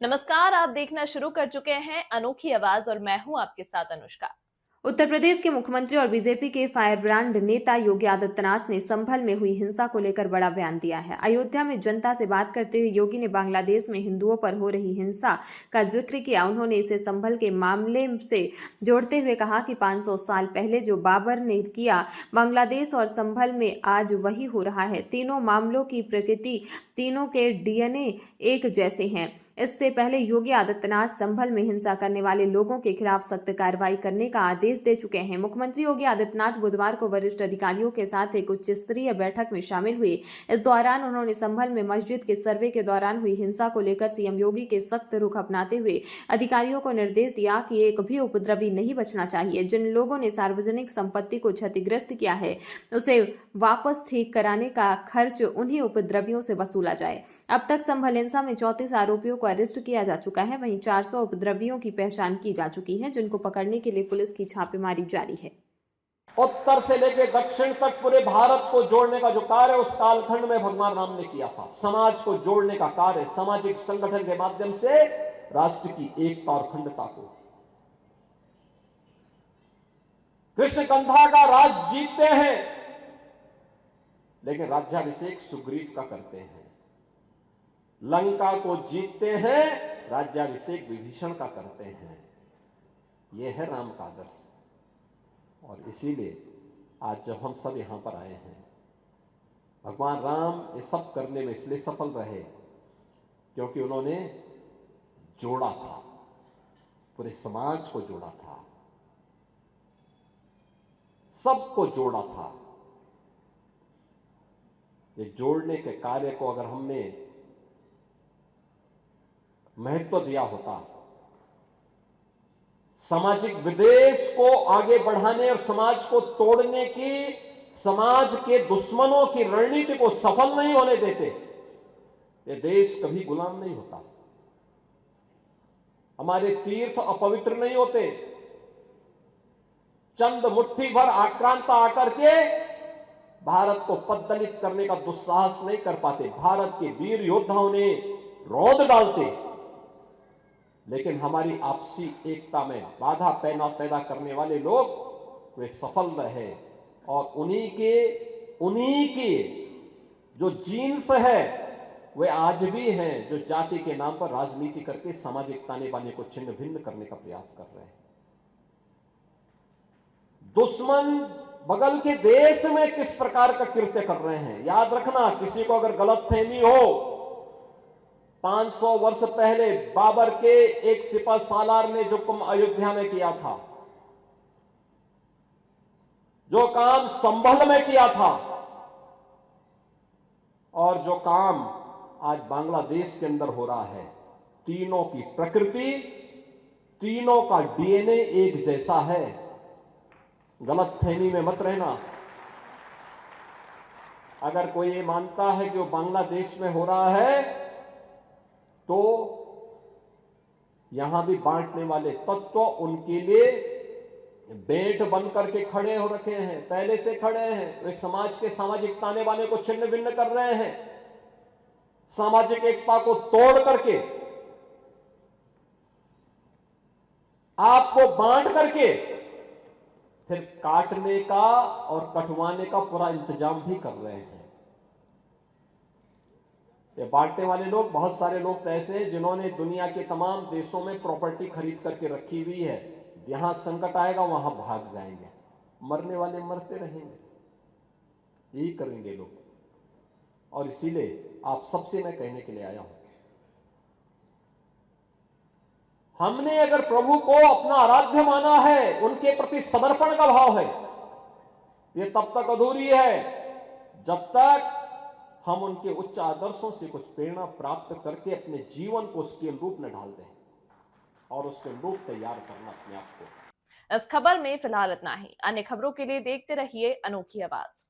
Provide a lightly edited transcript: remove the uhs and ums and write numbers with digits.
नमस्कार, आप देखना शुरू कर चुके हैं अनोखी आवाज और मैं हूं आपके साथ अनुष्का। उत्तर प्रदेश के मुख्यमंत्री और बीजेपी के फायरब्रांड नेता योगी आदित्यनाथ ने संभल में हुई हिंसा को लेकर बड़ा बयान दिया है। अयोध्या में जनता से बात करते हुए योगी ने बांग्लादेश में हिंदुओं पर हो रही हिंसा का जिक्र किया। उन्होंने इसे संभल के मामले से जोड़ते हुए कहा कि 500 साल पहले जो बाबर ने किया, बांग्लादेश और संभल में आज वही हो रहा है। तीनों मामलों की प्रकृति, तीनों के डीएनए एक जैसे हैं। इससे पहले योगी आदित्यनाथ संभल में हिंसा करने वाले लोगों के खिलाफ सख्त कार्रवाई करने का आदेश दे चुके हैं। मुख्यमंत्री योगी आदित्यनाथ बुधवार को वरिष्ठ अधिकारियों के साथ एक उच्च स्तरीय बैठक में शामिल हुए। इस दौरान उन्होंने संभल में मस्जिद के सर्वे के दौरान हुई हिंसा को लेकर सीएम योगी के सख्त रुख अपनाते हुए अधिकारियों को निर्देश दिया कि एक भी उपद्रवी नहीं बचना चाहिए। जिन लोगों ने सार्वजनिक संपत्ति को क्षतिग्रस्त किया है, उसे वापस ठीक कराने का खर्च उन्हीं उपद्रवियों से वसूला जाए। अब तक संभल हिंसा में 34 आरोपियों को अरेस्ट किया जा चुका है। वहीं 400 उपद्रवियों की पहचान की जा चुकी है, जिनको पकड़ने के लिए पुलिस की छापेमारी जारी है। उत्तर से लेकर दक्षिण तक पूरे भारत को जोड़ने का जो कार्य उस कालखंड में भगवान राम ने किया था, समाज को जोड़ने का कार्य, सामाजिक संगठन के माध्यम से राष्ट्र की एकता और अखंडता को। कृष्णकंधा का राज जीतते हैं, लेकिन राज्याभिषेक सुग्रीव का करते हैं। लंका को जीतते हैं, राज्याभिषेक विभीषण का करते हैं। यह है राम का आदर्श। और इसीलिए आज जब हम सब यहां पर आए हैं, भगवान राम ये सब करने में इसलिए सफल रहे क्योंकि उन्होंने जोड़ा था, पूरे समाज को जोड़ा था, सबको जोड़ा था। ये जोड़ने के कार्य को अगर हमने महत्व दिया होता, सामाजिक विद्वेष को आगे बढ़ाने और समाज को तोड़ने की, समाज के दुश्मनों की रणनीति को सफल नहीं होने देते, ये देश कभी गुलाम नहीं होता। हमारे तीर्थ अपवित्र नहीं होते। चंद मुट्ठी भर आक्रांता आकर के भारत को पद्दलित करने का दुस्साहस नहीं कर पाते। भारत के वीर योद्धाओं ने रौंद डालते, लेकिन हमारी आपसी एकता में बाधा पैदा करने वाले लोग वे सफल रहे। और उन्हीं के जो जीन्स है वे आज भी हैं, जो जाति के नाम पर राजनीति करके सामाजिक ताने बाने को छिन्न भिन्न करने का प्रयास कर रहे हैं। दुश्मन बगल के देश में किस प्रकार का कृत्य कर रहे हैं, याद रखना। किसी को अगर गलतफहमी हो, 500 वर्ष पहले बाबर के एक सिपह सालार ने जो काम अयोध्या में किया था, जो काम संभल में किया था, और जो काम आज बांग्लादेश के अंदर हो रहा है, तीनों की प्रकृति, तीनों का डीएनए एक जैसा है। गलतफहमी में मत रहना। अगर कोई ये मानता है कि वो बांग्लादेश में हो रहा है, तो यहां भी बांटने वाले तत्व उनके लिए बेट बन करके खड़े हो रखे हैं, पहले से खड़े हैं। वे समाज के सामाजिक ताने बाने को छिन्न भिन्न कर रहे हैं, सामाजिक एकता को तोड़ करके, आपको बांट करके फिर काटने का और कटवाने का पूरा इंतजाम भी कर रहे हैं। ये बांटने वाले लोग, बहुत सारे लोग तो ऐसे हैं जिन्होंने दुनिया के तमाम देशों में प्रॉपर्टी खरीद करके रखी हुई है। यहां संकट आएगा वहां भाग जाएंगे, मरने वाले मरते रहेंगे, यही करेंगे लोग। और इसीलिए आप सबसे मैं कहने के लिए आया हूं, हमने अगर प्रभु को अपना आराध्य माना है, उनके प्रति समर्पण का भाव है, ये तब तक अधूरी है जब तक हम उनके उच्च आदर्शों से कुछ प्रेरणा प्राप्त करके अपने जीवन को उसके अनुरूप में ढाल दें और उसके अनुरूप तैयार करना अपने आप को। इस खबर में फिलहाल इतना ही। अन्य खबरों के लिए देखते रहिए अनोखी आवाज।